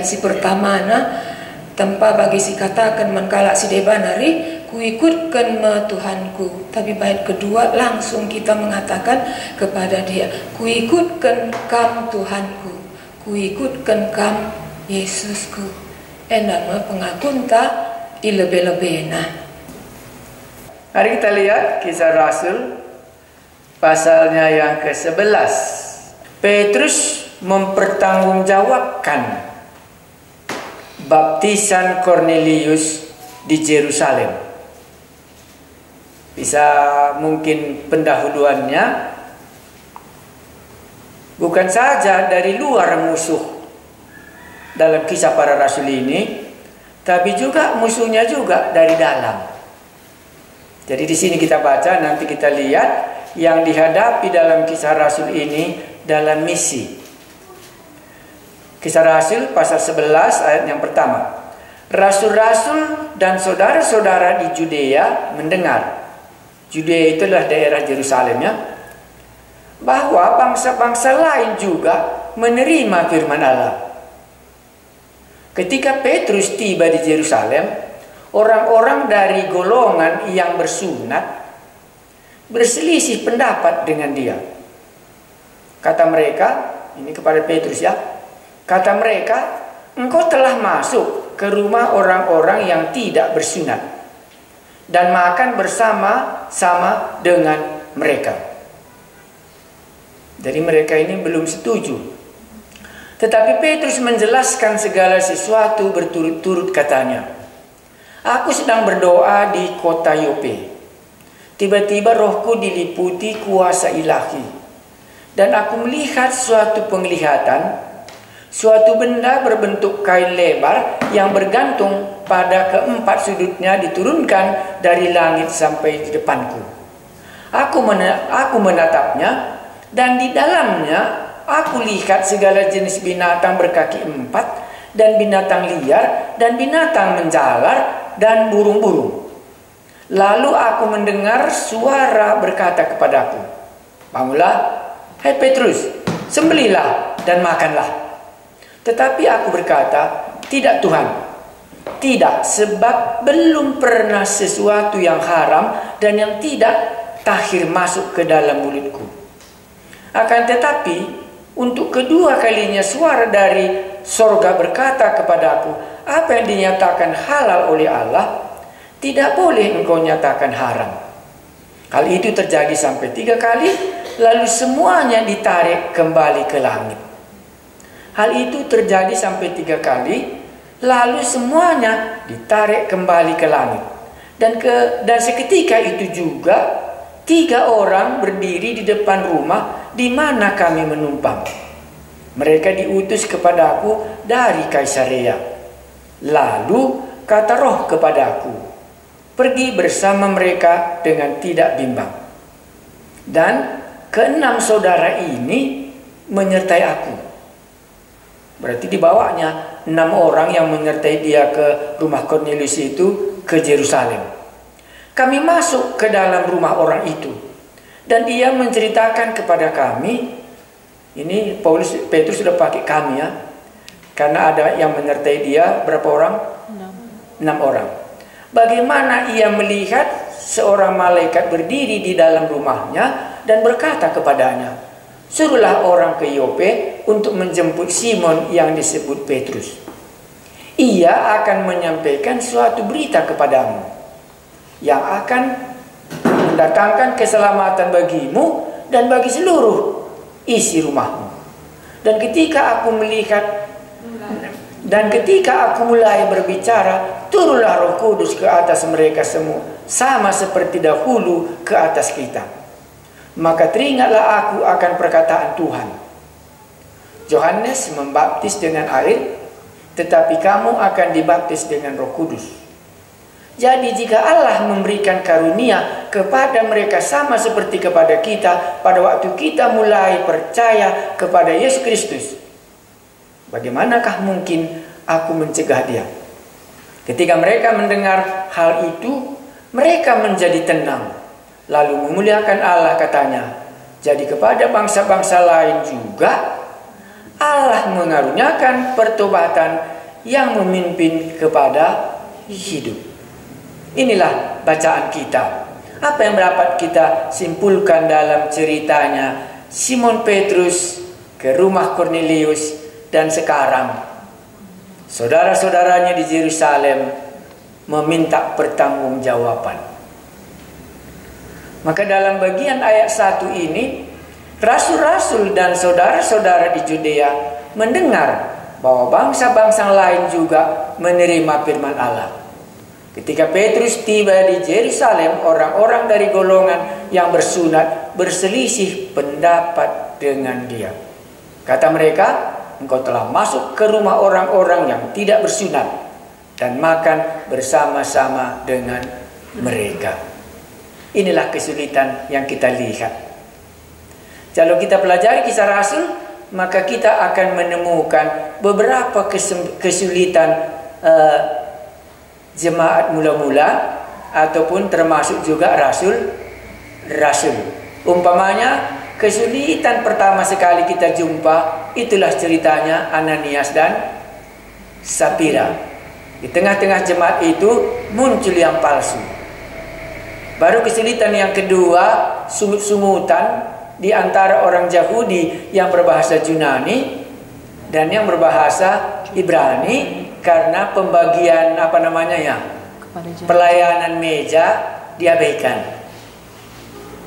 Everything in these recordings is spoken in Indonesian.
si pertama tanpa bagi si katakan mengkalak si debanari kuikutkan me Tuhanku. Tapi bait kedua langsung kita mengatakan kepada dia, kuikutkan kam Tuhanku, kuikutkan kam Yesusku. Nama pengakun tak dilebe-lebena. Mari kita lihat Kisah Rasul pasalnya yang ke-11. Petrus mempertanggungjawabkan baptisan Kornelius di Yerusalem. Bisa mungkin pendahuluannya bukan saja dari luar musuh dalam kisah para rasul ini, tapi juga musuhnya juga dari dalam. Jadi di sini kita baca, nanti kita lihat yang dihadapi dalam kisah rasul ini dalam misi. Kisah Rasul pasal 11 ayat yang pertama. Rasul-rasul dan saudara-saudara di Judea mendengar. Judea itulah daerah Yerusalem ya. Bahwa bangsa-bangsa lain juga menerima firman Allah. Ketika Petrus tiba di Yerusalem, orang-orang dari golongan yang bersunat berselisih pendapat dengan dia. Kata mereka, ini kepada Petrus ya. Kata mereka, engkau telah masuk ke rumah orang-orang yang tidak bersunat dan makan bersama-sama dengan mereka. Jadi mereka ini belum setuju. Tetapi Petrus menjelaskan segala sesuatu berturut-turut katanya. Aku sedang berdoa di kota Yope. Tiba-tiba rohku diliputi kuasa ilahi. Dan aku melihat suatu penglihatan. Suatu benda berbentuk kain lebar yang bergantung pada keempat sudutnya diturunkan dari langit sampai di depanku. Aku menatapnya dan di dalamnya aku lihat segala jenis binatang berkaki empat dan binatang liar dan binatang menjalar dan burung-burung. Lalu aku mendengar suara berkata kepadaku, bangunlah, hai Petrus, sembelihlah dan makanlah. Tetapi aku berkata, tidak Tuhan, tidak, sebab belum pernah sesuatu yang haram dan yang tidak tahir masuk ke dalam mulutku. Akan tetapi, untuk kedua kalinya suara dari sorga berkata kepadaku, apa yang dinyatakan halal oleh Allah, tidak boleh engkau nyatakan haram. Hal itu terjadi sampai 3 kali, lalu semuanya ditarik kembali ke langit. Hal itu terjadi sampai 3 kali, lalu semuanya ditarik kembali ke langit. Dan seketika itu juga 3 orang berdiri di depan rumah di mana kami menumpang. Mereka diutus kepadaku dari Kaisarea. Lalu kata Roh kepadaku, pergi bersama mereka dengan tidak bimbang. Dan ke-6 saudara ini menyertai aku. Berarti dibawanya 6 orang yang menyertai dia ke rumah Kornelius itu ke Yerusalem. Kami masuk ke dalam rumah orang itu. Dan dia menceritakan kepada kami, ini Petrus sudah pakai kami ya. Karena ada yang menyertai dia berapa orang? 6 orang. Bagaimana ia melihat seorang malaikat berdiri di dalam rumahnya dan berkata kepadanya, suruhlah orang ke Yope untuk menjemput Simon yang disebut Petrus. Ia akan menyampaikan suatu berita kepadamu yang akan mendatangkan keselamatan bagimu dan bagi seluruh isi rumahmu. Dan ketika aku mulai berbicara, turunlah Roh Kudus ke atas mereka semua, sama seperti dahulu ke atas kita. Maka teringatlah aku akan perkataan Tuhan. Yohanes membaptis dengan air, tetapi kamu akan dibaptis dengan Roh Kudus. Jadi jika Allah memberikan karunia kepada mereka sama seperti kepada kita pada waktu kita mulai percaya kepada Yesus Kristus, bagaimanakah mungkin aku mencegah dia? Ketika mereka mendengar hal itu, mereka menjadi tenang. Lalu memuliakan Allah katanya. Jadi kepada bangsa-bangsa lain juga Allah mengaruniakan pertobatan yang memimpin kepada hidup. Inilah bacaan kita. Apa yang dapat kita simpulkan dalam ceritanya Simon Petrus ke rumah Kornelius, dan sekarang saudara-saudaranya di Yerusalem meminta pertanggungjawaban. Maka dalam bagian ayat 1 ini, rasul-rasul dan saudara-saudara di Judea mendengar bahwa bangsa-bangsa lain juga menerima firman Allah. Ketika Petrus tiba di Yerusalem, orang-orang dari golongan yang bersunat berselisih pendapat dengan dia. Kata mereka, engkau telah masuk ke rumah orang-orang yang tidak bersunat dan makan bersama-sama dengan mereka. Inilah kesulitan yang kita lihat. Kalau kita pelajari kisah Rasul, maka kita akan menemukan beberapa kesulitan jemaat mula-mula ataupun termasuk juga rasul. Umpamanya, kesulitan pertama sekali kita jumpa itulah ceritanya Ananias dan Sapira. Di tengah-tengah jemaat itu muncul yang palsu. Baru kesulitan yang kedua, sumut-sumutan di antara orang Yahudi yang berbahasa Yunani dan yang berbahasa Ibrani, karena pembagian pelayanan meja diabaikan.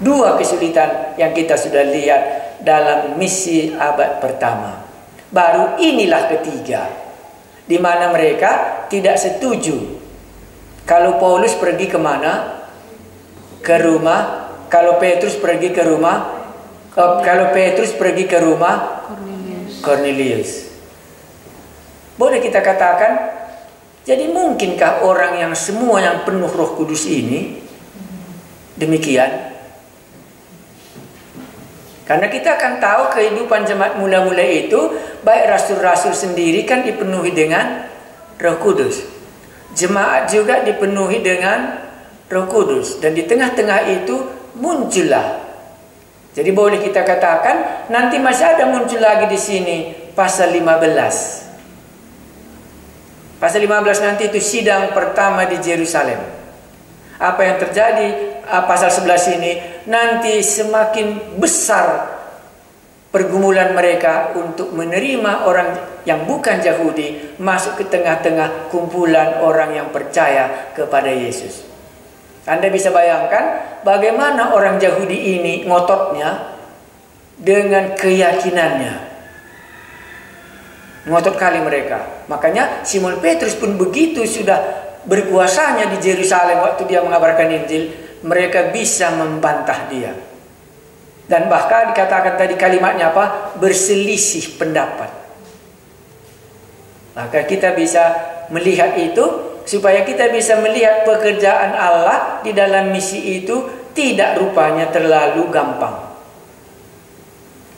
Dua kesulitan yang kita sudah lihat dalam misi abad pertama. Baru inilah ketiga, di mana mereka tidak setuju kalau Paulus pergi kemana? Ke rumah. Kalau Petrus pergi ke rumah Kornelius. Boleh kita katakan, jadi mungkinkah orang yang semua yang penuh Roh Kudus ini demikian? Karena kita akan tahu kehidupan jemaat mula-mula itu, baik rasul-rasul sendiri kan dipenuhi dengan Roh Kudus. Jemaat juga dipenuhi dengan Roh Kudus. Dan di tengah-tengah itu muncullah. Jadi boleh kita katakan, nanti masih ada muncul lagi di sini pasal 15. Pasal 15 nanti itu sidang pertama di Yerusalem. Apa yang terjadi? Pasal 11 ini nanti semakin besar pergumulan mereka untuk menerima orang yang bukan Yahudi masuk ke tengah-tengah kumpulan orang yang percaya kepada Yesus. Anda bisa bayangkan bagaimana orang Yahudi ini ngototnya dengan keyakinannya. Ngotot kali mereka. Makanya Simon Petrus pun begitu sudah berkuasanya di Yerusalem waktu dia mengabarkan Injil, mereka bisa membantah dia. Dan bahkan dikatakan tadi kalimatnya apa? Berselisih pendapat. Maka kita bisa melihat itu supaya kita bisa melihat pekerjaan Allah di dalam misi itu tidak rupanya terlalu gampang.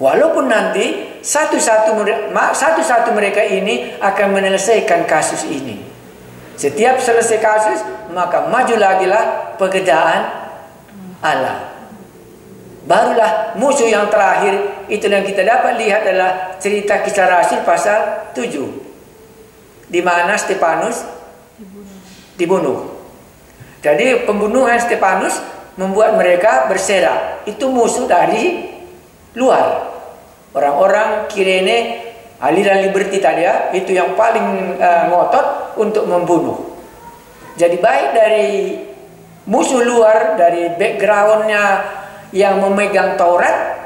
Walaupun nanti satu-satu mereka ini akan menyelesaikan kasus ini. Setiap selesai kasus, maka maju lagi lah pekerjaan Allah. Barulah musuh yang terakhir, itu yang kita dapat lihat adalah cerita Kisah Rasul pasal 7. Di mana Stefanus dibunuh. Jadi pembunuhan Stefanus membuat mereka berserak. Itu musuh dari luar. Orang-orang Kirene, aliran liberti tadi ya, itu yang paling ngotot untuk membunuh. Jadi baik dari musuh luar, dari backgroundnya yang memegang Taurat,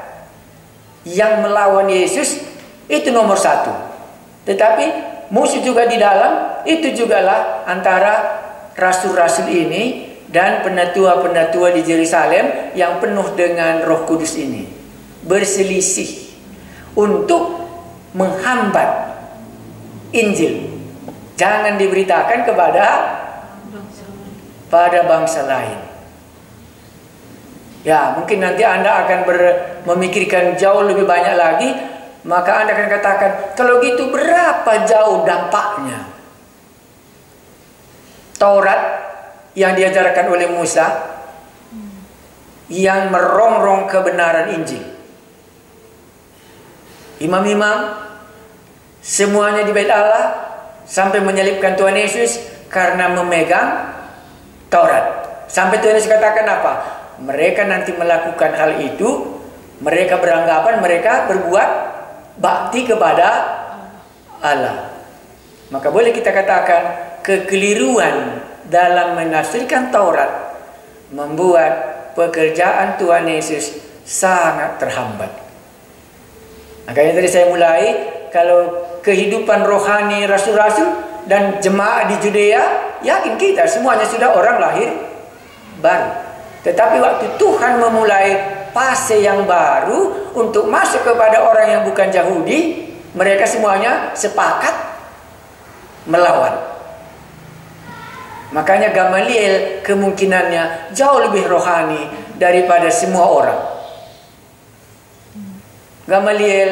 yang melawan Yesus, itu nomor satu. Tetapi musuh juga di dalam, itu jugalah antara rasul-rasul ini dan penatua-penatua di Yerusalem yang penuh dengan Roh Kudus ini. Berselisih untuk menghambat Injil. Jangan diberitakan kepada bangsa lain. Ya, mungkin nanti Anda akan memikirkan jauh lebih banyak lagi. Maka Anda akan katakan, kalau gitu berapa jauh dampaknya Taurat yang diajarkan oleh Musa yang merongrong kebenaran Injil. Imam-imam semuanya di bait Allah sampai menyalibkan Tuhan Yesus karena memegang Taurat. Sampai Tuhan Yesus katakan apa? Mereka nanti melakukan hal itu, mereka beranggapan mereka berbuat bakti kepada Allah. Maka boleh kita katakan kekeliruan dalam menafsirkan Taurat membuat pekerjaan Tuhan Yesus sangat terhambat. Makanya tadi saya mulai, kalau kehidupan rohani rasul-rasul dan jemaat di Judea, yakin kita semuanya sudah orang lahir baru. Tetapi waktu Tuhan memulai fase yang baru untuk masuk kepada orang yang bukan Yahudi, mereka semuanya sepakat melawan. Makanya Gamaliel kemungkinannya jauh lebih rohani daripada semua orang. Gamaliel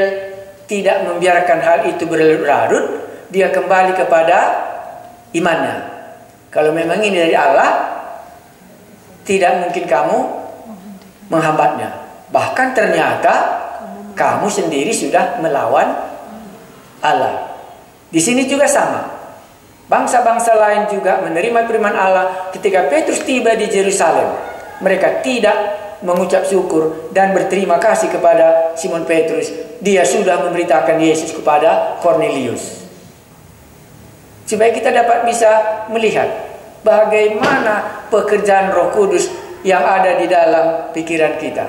tidak membiarkan hal itu berlarut-larut, dia kembali kepada imannya. Kalau memang ini dari Allah, tidak mungkin kamu menghambatnya. Bahkan ternyata kamu sendiri sudah melawan Allah. Di sini juga sama. Bangsa-bangsa lain juga menerima firman Allah. Ketika Petrus tiba di Yerusalem, mereka tidak mengucap syukur dan berterima kasih kepada Simon Petrus. Dia sudah memberitakan Yesus kepada Cornelius. Supaya kita dapat bisa melihat bagaimana pekerjaan Roh Kudus yang ada di dalam pikiran kita.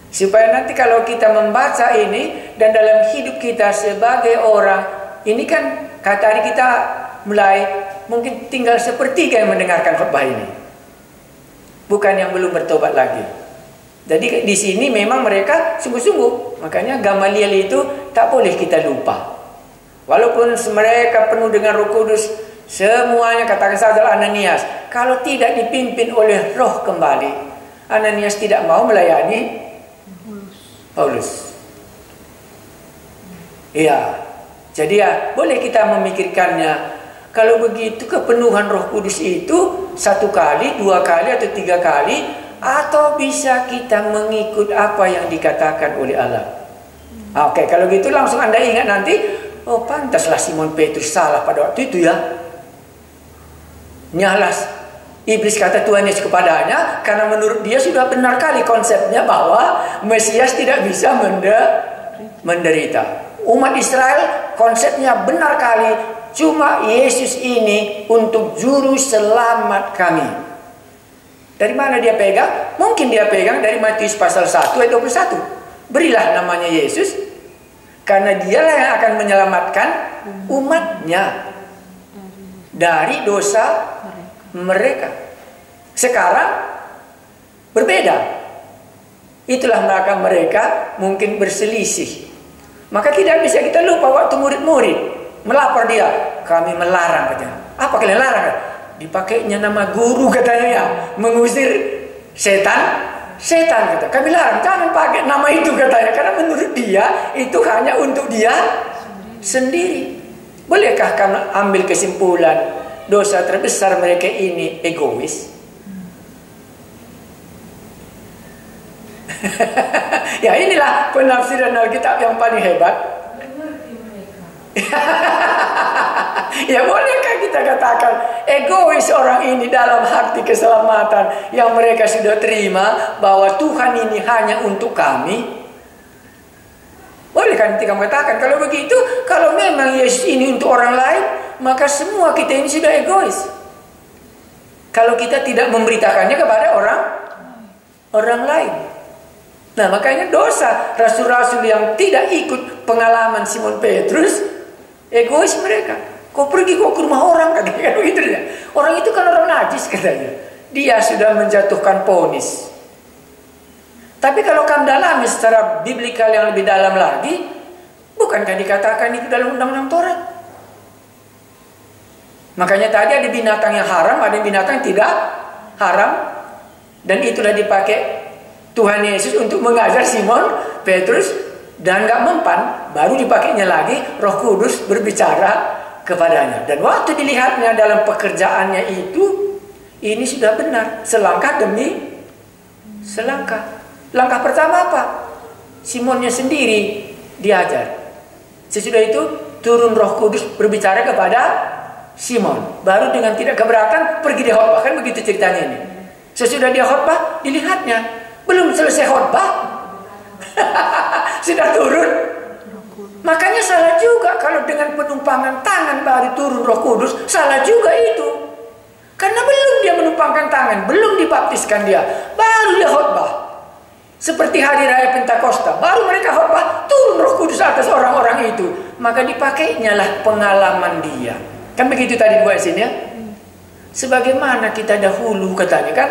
Supaya nanti kalau kita membaca ini dan dalam hidup kita sebagai orang, ini kan kata hari kita mulai mungkin tinggal sepertiga yang mendengarkan khotbah ini, bukan yang belum bertobat lagi. Jadi di sini memang mereka sungguh-sungguh. Makanya Gamaliel itu tak boleh kita lupa. Walaupun mereka penuh dengan Roh Kudus, semuanya katakan saja Ananias, kalau tidak dipimpin oleh Roh kembali, Ananias tidak mau melayani Paulus. Iya. Jadi ya boleh kita memikirkannya. Kalau begitu kepenuhan Roh Kudus itu 1 kali, 2 kali atau 3 kali, atau bisa kita mengikut apa yang dikatakan oleh Allah. Oke, kalau gitu langsung Anda ingat nanti, oh pantaslah Simon Petrus salah pada waktu itu ya. Nyalas iblis kata Tuhan Yesus kepadanya karena menurut dia sudah benar kali konsepnya bahwa Mesias tidak bisa menderita. Umat Israel konsepnya benar kali, cuma Yesus ini untuk juru selamat kami. Dari mana dia pegang? Mungkin dia pegang dari Matius pasal 1 ayat 21. Berilah namanya Yesus, karena dialah yang akan menyelamatkan umatnya dari dosa mereka. Sekarang berbeda. Itulah mereka mungkin berselisih. Maka tidak bisa kita lupa waktu murid-murid melapor dia, kami melarang katanya. Apa kalian larang? Dipakainya nama guru katanya ya, mengusir setan. Setan kata, kami larang, jangan pakai nama itu katanya, karena menurut dia itu hanya untuk dia sendiri. Bolehkah kamu ambil kesimpulan dosa terbesar mereka ini egois? Ya inilah penafsiran Alkitab yang paling hebat. Ya bolehkah kita katakan egois orang ini dalam arti keselamatan yang mereka sudah terima, bahwa Tuhan ini hanya untuk kami? Bolehkah kita katakan kalau begitu, kalau memang Yesus ini untuk orang lain, maka semua kita ini sudah egois kalau kita tidak memberitakannya kepada orang lain. Nah makanya dosa rasul-rasul yang tidak ikut pengalaman Simon Petrus, egois mereka. Kau pergi kau ke rumah orang katanya, begitu ya. Orang itu kan orang najis katanya. Dia sudah menjatuhkan vonis. Tapi kalau kamu dalami secara biblikal yang lebih dalam lagi, bukankah dikatakan itu dalam undang-undang Taurat? Makanya tadi ada binatang yang haram, ada binatang yang tidak haram, dan itulah dipakai Tuhan Yesus untuk mengajar Simon Petrus, dan gak mempan, baru dipakainya lagi Roh Kudus berbicara kepadanya. Dan waktu dilihatnya dalam pekerjaannya itu, ini sudah benar, selangkah demi selangkah. Langkah pertama apa? Simonnya sendiri diajar. Sesudah itu turun Roh Kudus berbicara kepada Simon. Baru dengan tidak keberatan pergi dia khotbah. Kan begitu ceritanya ini. Sesudah dia khotbah, dilihatnya belum selesai khotbah sudah turun. Makanya salah juga kalau dengan penumpangan tangan baru turun Roh Kudus. Salah juga itu. Karena belum dia menumpangkan tangan, belum dibaptiskan dia, baru dia khotbah. Seperti hari raya Pentakosta, baru mereka khotbah, turun Roh Kudus atas orang-orang itu. Maka dipakainya lah pengalaman dia. Kan begitu tadi buat sini ya. Sebagaimana kita dahulu katanya kan.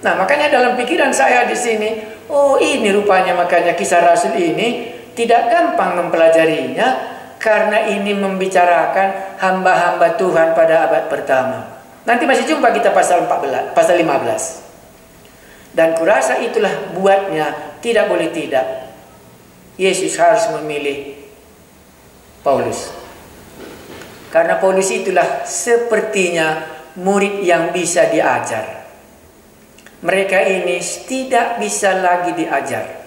Nah, makanya dalam pikiran saya di sini, oh ini rupanya makanya Kisah Rasul ini tidak gampang mempelajarinya, karena ini membicarakan hamba-hamba Tuhan pada abad pertama. Nanti masih jumpa kita pasal 14, pasal 15. Dan kurasa itulah buatnya tidak boleh tidak Yesus harus memilih Paulus. Karena Paulus itulah sepertinya murid yang bisa diajar. Mereka ini tidak bisa lagi diajar.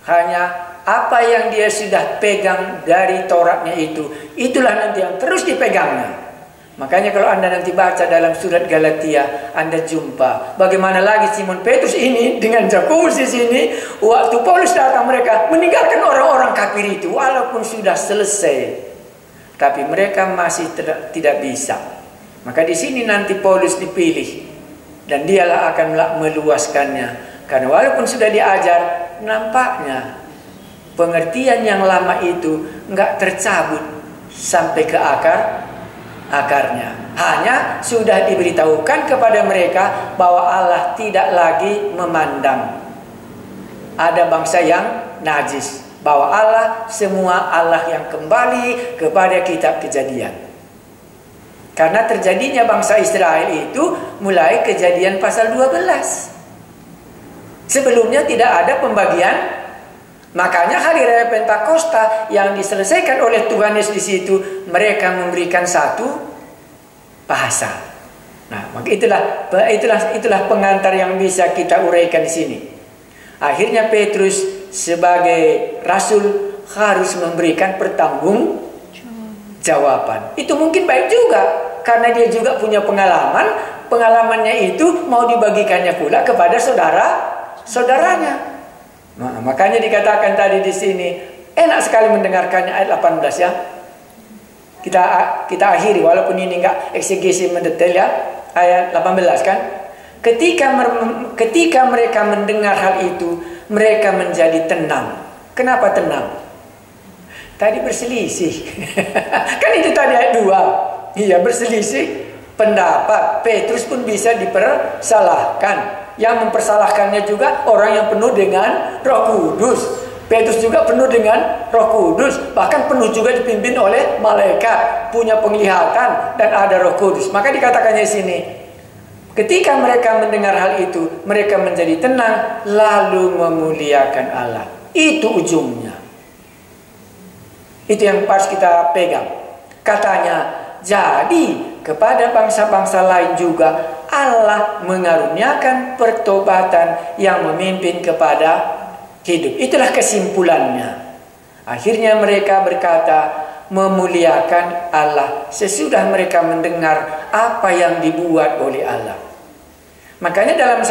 Hanya apa yang dia sudah pegang dari Tauratnya itu, itulah nanti yang terus dipegangnya. Makanya kalau Anda nanti baca dalam surat Galatia, Anda jumpa bagaimana lagi Simon Petrus ini dengan Jakobus di sini, waktu Paulus datang mereka meninggalkan orang-orang kafir itu walaupun sudah selesai, tapi mereka masih tidak bisa. Maka di sini nanti Paulus dipilih dan dialah akan meluaskannya, karena walaupun sudah diajar, nampaknya pengertian yang lama itu enggak tercabut sampai ke akarnya. Hanya sudah diberitahukan kepada mereka bahwa Allah tidak lagi memandang ada bangsa yang najis, bahwa Allah semua Allah yang kembali kepada kitab Kejadian. Karena terjadinya bangsa Israel itu mulai Kejadian pasal 12. Sebelumnya tidak ada pembagian. Makanya hari raya Pentakosta yang diselesaikan oleh Tuhan Yesus di situ, mereka memberikan satu bahasa. Nah, maka itulah pengantar yang bisa kita uraikan di sini. Akhirnya Petrus sebagai rasul harus memberikan pertanggungjawaban. Itu mungkin baik juga karena dia juga punya pengalaman. Pengalamannya itu mau dibagikannya pula kepada saudara-saudaranya. Nah, makanya dikatakan tadi di sini enak sekali mendengarkannya ayat 18 ya. Kita akhiri walaupun ini enggak eksegesi mendetail ya. Ayat 18 kan. Ketika mereka mendengar hal itu, mereka menjadi tenang. Kenapa tenang? Tadi berselisih. Kan itu tadi ayat 2. Iya, berselisih pendapat. Petrus pun bisa dipersalahkan. Yang mempersalahkannya juga orang yang penuh dengan Roh Kudus. Petrus juga penuh dengan Roh Kudus. Bahkan penuh juga dipimpin oleh malaikat, punya penglihatan dan ada Roh Kudus. Maka dikatakannya di sini, ketika mereka mendengar hal itu, mereka menjadi tenang lalu memuliakan Allah. Itu ujungnya. Itu yang harus kita pegang. Katanya, jadi kepada bangsa-bangsa lain juga Allah mengaruniakan pertobatan yang memimpin kepada hidup. Itulah kesimpulannya. Akhirnya mereka berkata memuliakan Allah sesudah mereka mendengar apa yang dibuat oleh Allah. Makanya dalam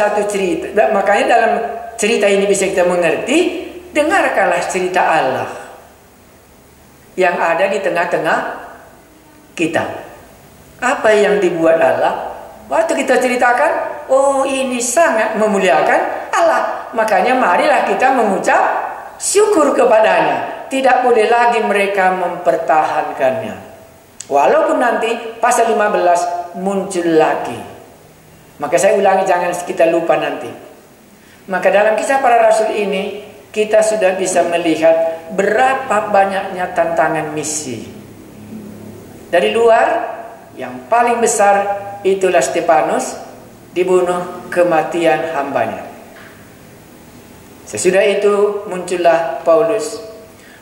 cerita ini bisa kita mengerti, dengarkanlah cerita Allah yang ada di tengah-tengah kita. Apa yang dibuat Allah? Waktu kita ceritakan, oh ini sangat memuliakan Allah. Makanya marilah kita mengucap syukur kepadanya. Tidak boleh lagi mereka mempertahankannya. Walaupun nanti pasal 15 muncul lagi. Maka saya ulangi, jangan kita lupa nanti. Maka dalam Kisah Para Rasul ini, kita sudah bisa melihat berapa banyaknya tantangan misi. Dari luar, yang paling besar itulah Stefanus dibunuh kematian hambanya. Sesudah itu muncullah Paulus.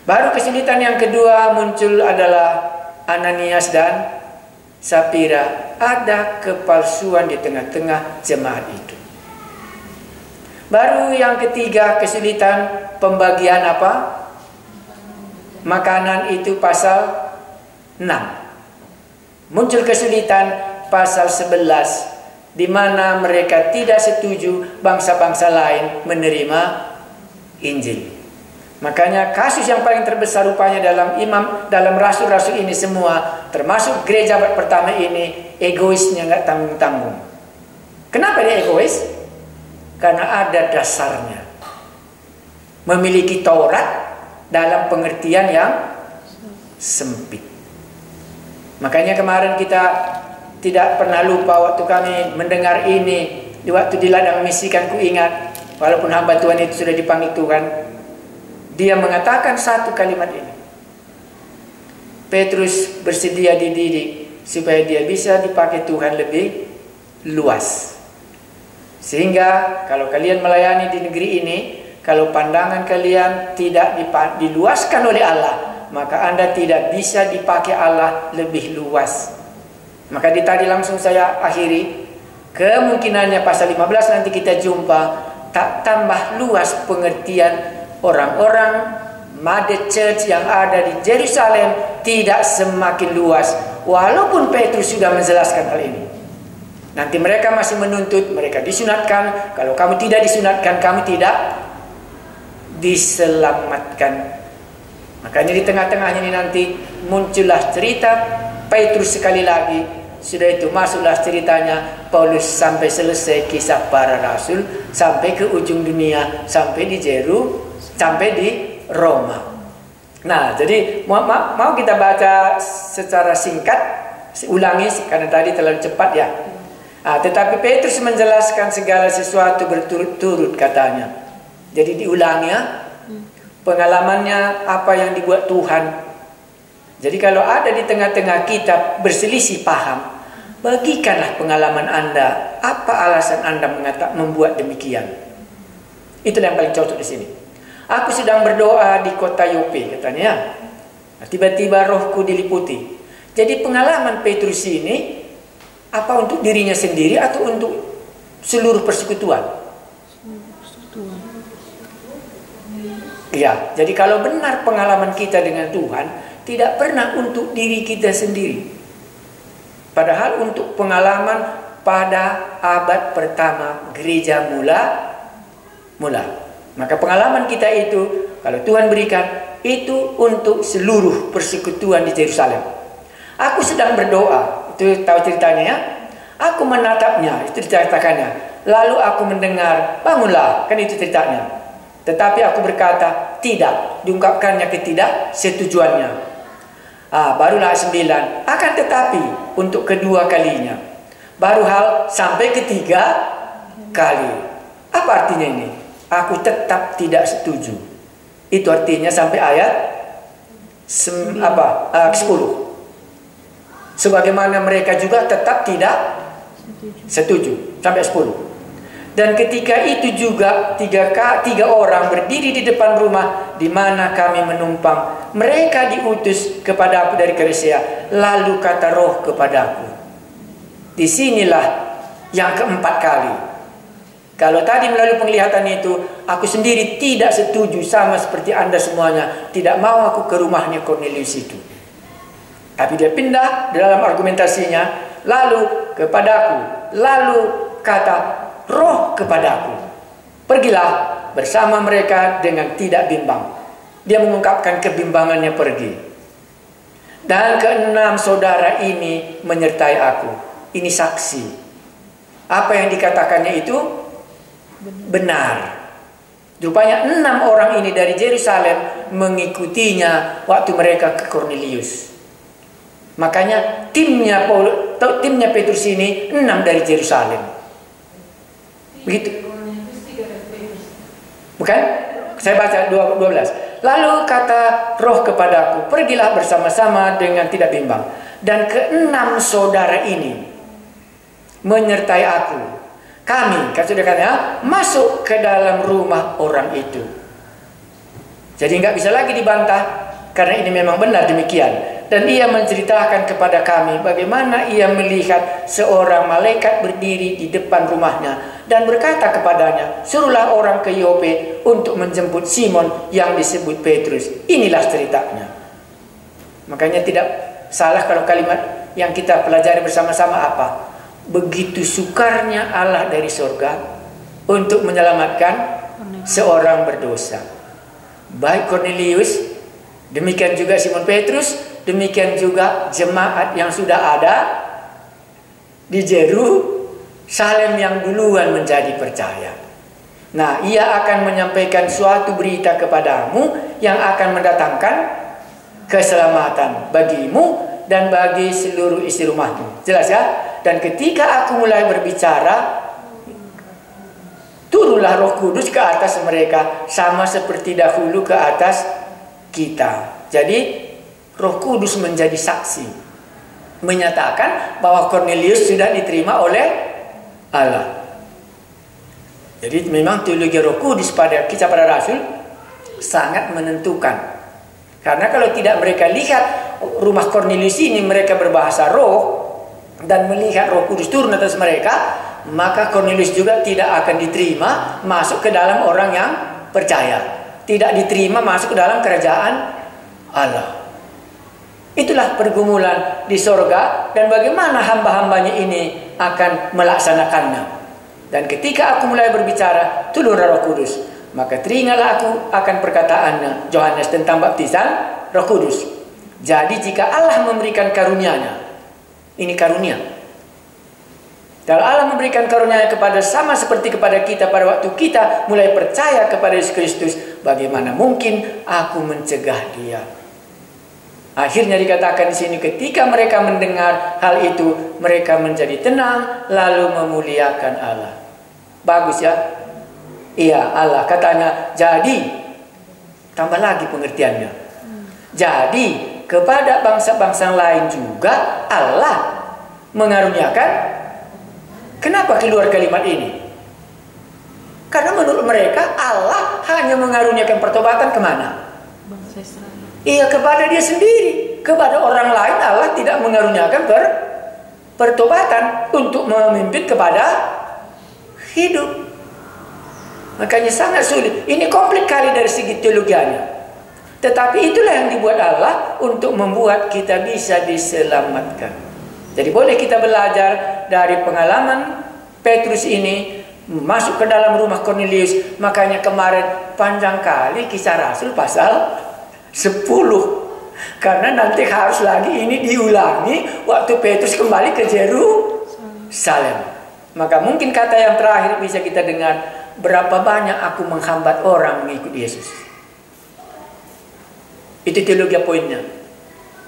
Baru kesulitan yang kedua muncul adalah Ananias dan Sapira. Ada kepalsuan di tengah-tengah jemaat itu. Baru yang ketiga kesulitan pembagian apa? makanan itu pasal 6. Muncul kesulitan pasal 11, di mana mereka tidak setuju bangsa-bangsa lain menerima Injil. Makanya kasus yang paling terbesar rupanya dalam rasul-rasul ini semua, termasuk gereja abad pertama ini, egoisnya nggak tanggung-tanggung. Kenapa dia egois? Karena ada dasarnya. Memiliki Taurat dalam pengertian yang sempit. Makanya kemarin kita tidak pernah lupa waktu kami mendengar ini, di waktu di ladang misi kan ku ingat, walaupun hamba Tuhan itu sudah dipanggil Tuhan, dia mengatakan satu kalimat ini. Petrus bersedia dididik supaya dia bisa dipakai Tuhan lebih luas. Sehingga kalau kalian melayani di negeri ini, kalau pandangan kalian tidak diluaskan oleh Allah, maka Anda tidak bisa dipakai Allah lebih luas. Maka tadi langsung saya akhiri, kemungkinannya pasal 15 nanti kita jumpa, tak tambah luas pengertian orang-orang Mother Church yang ada di Yerusalem tidak semakin luas, walaupun Petrus sudah menjelaskan hal ini. Nanti mereka masih menuntut, mereka disunatkan. Kalau kamu tidak disunatkan, kamu tidak diselamatkan. Makanya di tengah-tengahnya ini nanti muncullah cerita Petrus sekali lagi. Sudah itu masuklah ceritanya Paulus sampai selesai kisah para rasul, sampai ke ujung dunia, sampai di sampai di Roma. Nah, jadi mau kita baca secara singkat, ulangi karena tadi terlalu cepat ya. Tetapi Petrus menjelaskan segala sesuatu berturut-turut katanya. Jadi diulangi ya, pengalamannya apa yang dibuat Tuhan. Jadi kalau ada di tengah-tengah kita berselisih paham, bagikanlah pengalaman Anda. Apa alasan Anda membuat demikian? Itulah yang paling cocok di sini. Aku sedang berdoa di kota Yope katanya. Tiba-tiba rohku diliputi. Jadi pengalaman Petrus ini apa untuk dirinya sendiri atau untuk seluruh persekutuan? Ya, jadi kalau benar pengalaman kita dengan Tuhan, tidak pernah untuk diri kita sendiri. Padahal untuk pengalaman pada abad pertama gereja mula. Maka pengalaman kita itu, kalau Tuhan berikan, itu untuk seluruh persekutuan di Yerusalem. Aku sedang berdoa, itu tahu ceritanya ya. Aku menatapnya, itu diceritakannya. Lalu aku mendengar, bangunlah, kan itu ceritanya. Tetapi aku berkata, tidak, diungkapkannya ketidaksetujuannya. Barulah 9. Akan tetapi untuk kedua kalinya, baru hal sampai ketiga kali. Apa artinya ini? Aku tetap tidak setuju. Itu artinya sampai ayat 10. Sebagaimana mereka juga tetap tidak setuju sampai 10. Dan ketika itu juga tiga orang berdiri di depan rumah di mana kami menumpang. Mereka diutus kepada aku dari Kaisarea. Lalu kata Roh kepadaku, disinilah yang keempat kali. Kalau tadi melalui penglihatan itu, aku sendiri tidak setuju sama seperti Anda semuanya. Tidak mau aku ke rumahnya Cornelius itu. Tapi dia pindah dalam argumentasinya. Lalu kepadaku, lalu kata Roh kepadaku, pergilah bersama mereka dengan tidak bimbang. Dia mengungkapkan kebimbangannya pergi. Dan keenam saudara ini menyertai aku. Ini saksi. Apa yang dikatakannya itu benar. Rupanya 6 orang ini dari Yerusalem mengikutinya waktu mereka ke Cornelius. Makanya timnya Petrus ini 6 dari Yerusalem. Begitu. Bukan? Saya baca 12. Lalu kata Roh kepadaku, pergilah bersama-sama dengan tidak bimbang. Dan ke-6 saudara ini menyertai aku. Kami, katanya, masuk ke dalam rumah orang itu. Jadi nggak bisa lagi dibantah, karena ini memang benar demikian. Dan ia menceritakan kepada kami bagaimana ia melihat seorang malaikat berdiri di depan rumahnya dan berkata kepadanya, suruhlah orang ke Yope untuk menjemput Simon yang disebut Petrus. Inilah ceritanya. Makanya tidak salah kalau kalimat yang kita pelajari bersama-sama apa? Begitu sukarnya Allah dari surga untuk menyelamatkan seorang berdosa. Baik Cornelius, demikian juga Simon Petrus, demikian juga jemaat yang sudah ada di Yerusalem yang duluan menjadi percaya. Nah, ia akan menyampaikan suatu berita kepadamu yang akan mendatangkan keselamatan bagimu dan bagi seluruh isi rumahmu. Jelas ya? Dan ketika aku mulai berbicara, turunlah Roh Kudus ke atas mereka sama seperti dahulu ke atas kita. Jadi Roh Kudus menjadi saksi, menyatakan bahwa Cornelius sudah diterima oleh Allah. Jadi memang teologi Roh Kudus pada Kisah Para Rasul sangat menentukan. Karena kalau tidak mereka lihat rumah Cornelius ini mereka berbahasa roh dan melihat Roh Kudus turun atas mereka, maka Cornelius juga tidak akan diterima masuk ke dalam orang yang percaya, tidak diterima masuk ke dalam kerajaan Allah. Itulah pergumulan di sorga dan bagaimana hamba-hambanya ini akan melaksanakannya. Dan ketika aku mulai berbicara, turun Roh Kudus, maka teringatlah aku akan perkataannya Yohanes tentang baptisan Roh Kudus. Jadi jika Allah memberikan karunia-Nya, ini karunia. Kalau Allah memberikan karunia kepada sama seperti kepada kita pada waktu kita mulai percaya kepada Yesus Kristus, bagaimana mungkin aku mencegah dia? Akhirnya dikatakan di sini ketika mereka mendengar hal itu, mereka menjadi tenang lalu memuliakan Allah. Bagus ya? Iya, Allah katanya, jadi tambah lagi pengertiannya. Jadi kepada bangsa-bangsa lain juga Allah mengaruniakan. Kenapa keluar kalimat ini? Karena menurut mereka Allah hanya mengaruniakan pertobatan kemana? Bangsa Israel. Iya, kepada dia sendiri. Kepada orang lain Allah tidak mengaruniakan pertobatan untuk memimpin kepada hidup. Makanya sangat sulit. Ini komplit kali dari segi teologianya. Tetapi itulah yang dibuat Allah untuk membuat kita bisa diselamatkan. Jadi boleh kita belajar dari pengalaman Petrus ini masuk ke dalam rumah Cornelius. Makanya kemarin panjang kali Kisah Rasul pasal 10. Karena nanti harus lagi ini diulangi waktu Petrus kembali ke Yerusalem. Maka mungkin kata yang terakhir bisa kita dengar, berapa banyak aku menghambat orang mengikut Yesus. Itu teologi poinnya.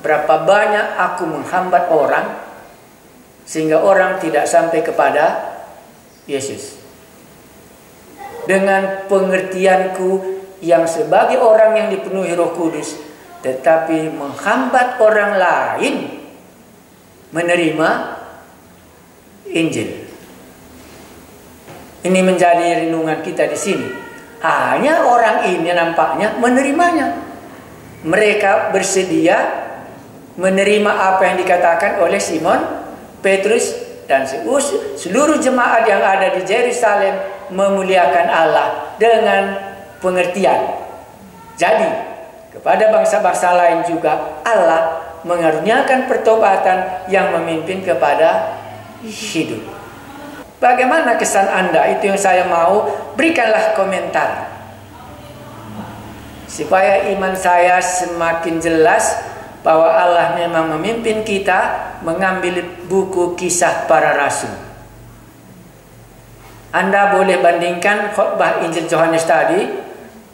Berapa banyak aku menghambat orang sehingga orang tidak sampai kepada Yesus. Dengan pengertianku yang sebagai orang yang dipenuhi Roh Kudus, tetapi menghambat orang lain menerima Injil. Ini menjadi renungan kita di sini. Hanya orang ini nampaknya menerimanya. Mereka bersedia menerima apa yang dikatakan oleh Simon Petrus dan seluruh jemaat yang ada di Yerusalem memuliakan Allah dengan pengertian. Jadi kepada bangsa-bangsa lain juga Allah mengaruniakan pertobatan yang memimpin kepada hidup. Bagaimana kesan Anda? Itu yang saya mau. Berikanlah komentar supaya iman saya semakin jelas bahwa Allah memang memimpin kita mengambil buku Kisah Para Rasul. Anda boleh bandingkan khotbah Injil Yohanes tadi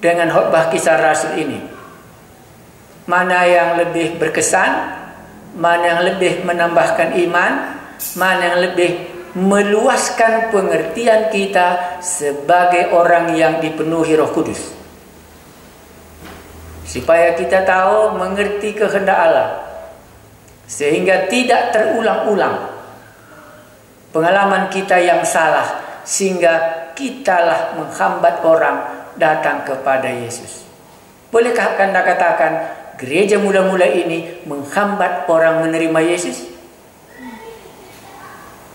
dengan khotbah Kisah Rasul ini. Mana yang lebih berkesan, mana yang lebih menambahkan iman, mana yang lebih meluaskan pengertian kita sebagai orang yang dipenuhi Roh Kudus. Supaya kita tahu mengerti kehendak Allah, sehingga tidak terulang-ulang pengalaman kita yang salah, sehingga kitalah menghambat orang datang kepada Yesus. Bolehkah Anda katakan gereja mula-mula ini menghambat orang menerima Yesus?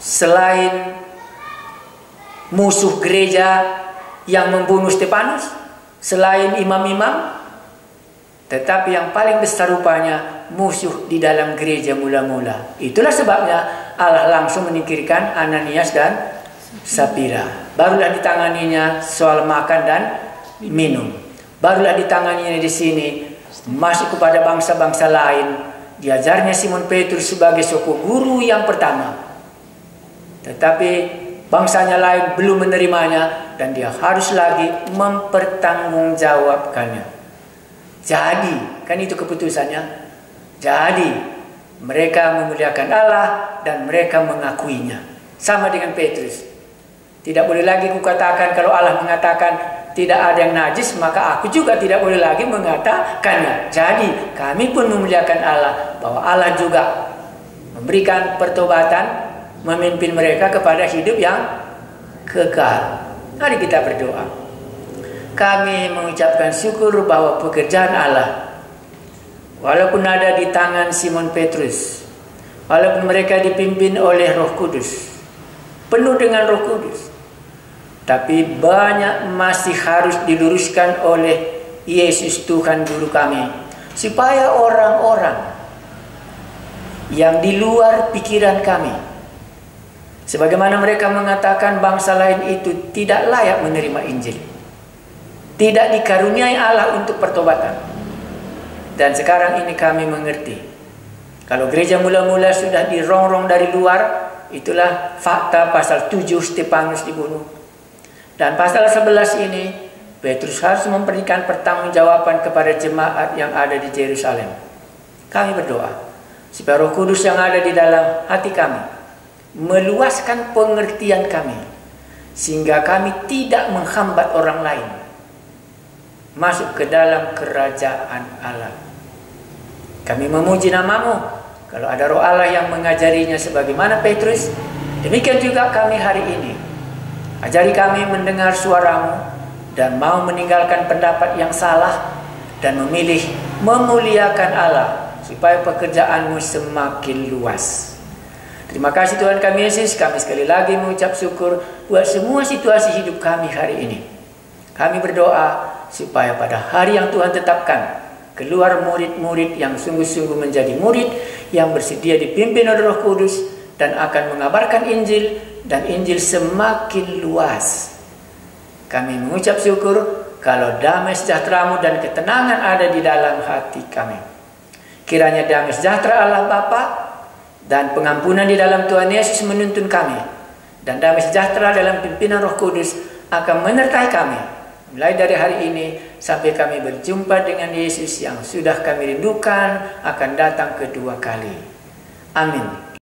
Selain musuh gereja yang membunuh Stefanus, selain imam-imam, tetapi yang paling besar rupanya musuh di dalam gereja mula-mula. Itulah sebabnya Allah langsung menyingkirkan Ananias dan Sapira. Barulah ditanganinya soal makan dan minum. Barulah ditanganinya di sini masuk kepada bangsa-bangsa lain. Diajarnya Simon Petrus sebagai soko guru yang pertama. Tetapi bangsanya lain belum menerimanya dan dia harus lagi mempertanggungjawabkannya. Jadi, kan itu keputusannya. Jadi, mereka memuliakan Allah dan mereka mengakuinya. Sama dengan Petrus. Tidak boleh lagi kukatakan kalau Allah mengatakan tidak ada yang najis, maka aku juga tidak boleh lagi mengatakannya. Jadi, kami pun memuliakan Allah bahwa Allah juga memberikan pertobatan, memimpin mereka kepada hidup yang kekal. Mari kita berdoa. Kami mengucapkan syukur bahwa pekerjaan Allah, walaupun ada di tangan Simon Petrus, walaupun mereka dipimpin oleh Roh Kudus, penuh dengan Roh Kudus, tapi banyak masih harus diluruskan oleh Yesus Tuhan Guru kami, supaya orang-orang yang di luar pikiran kami, sebagaimana mereka mengatakan bangsa lain itu tidak layak menerima Injil, tidak dikaruniai Allah untuk pertobatan. Dan sekarang ini kami mengerti, kalau gereja mula-mula sudah dirongrong dari luar, itulah fakta pasal 7 Stefanus dibunuh. Dan pasal 11 ini, Petrus harus memberikan pertanggungjawaban kepada jemaat yang ada di Yerusalem. Kami berdoa, supaya Roh Kudus yang ada di dalam hati kami meluaskan pengertian kami, sehingga kami tidak menghambat orang lain masuk ke dalam kerajaan Allah. Kami memuji nama-Mu. Kalau ada Roh Allah yang mengajarinya sebagaimana Petrus, demikian juga kami hari ini. Ajari kami mendengar suara-Mu dan mau meninggalkan pendapat yang salah dan memilih memuliakan Allah, supaya pekerjaan-Mu semakin luas. Terima kasih Tuhan kami Yesus. Kami sekali lagi mengucap syukur buat semua situasi hidup kami hari ini. Kami berdoa supaya pada hari yang Tuhan tetapkan, keluar murid-murid yang sungguh-sungguh menjadi murid yang bersedia dipimpin oleh Roh Kudus dan akan mengabarkan Injil, dan Injil semakin luas. Kami mengucap syukur kalau damai sejahtera-Mu dan ketenangan ada di dalam hati kami. Kiranya damai sejahtera Allah Bapa dan pengampunan di dalam Tuhan Yesus menuntun kami, dan damai sejahtera dalam pimpinan Roh Kudus akan menyertai kami mulai dari hari ini sampai kami berjumpa dengan Yesus yang sudah kami rindukan akan datang kedua kali. Amin.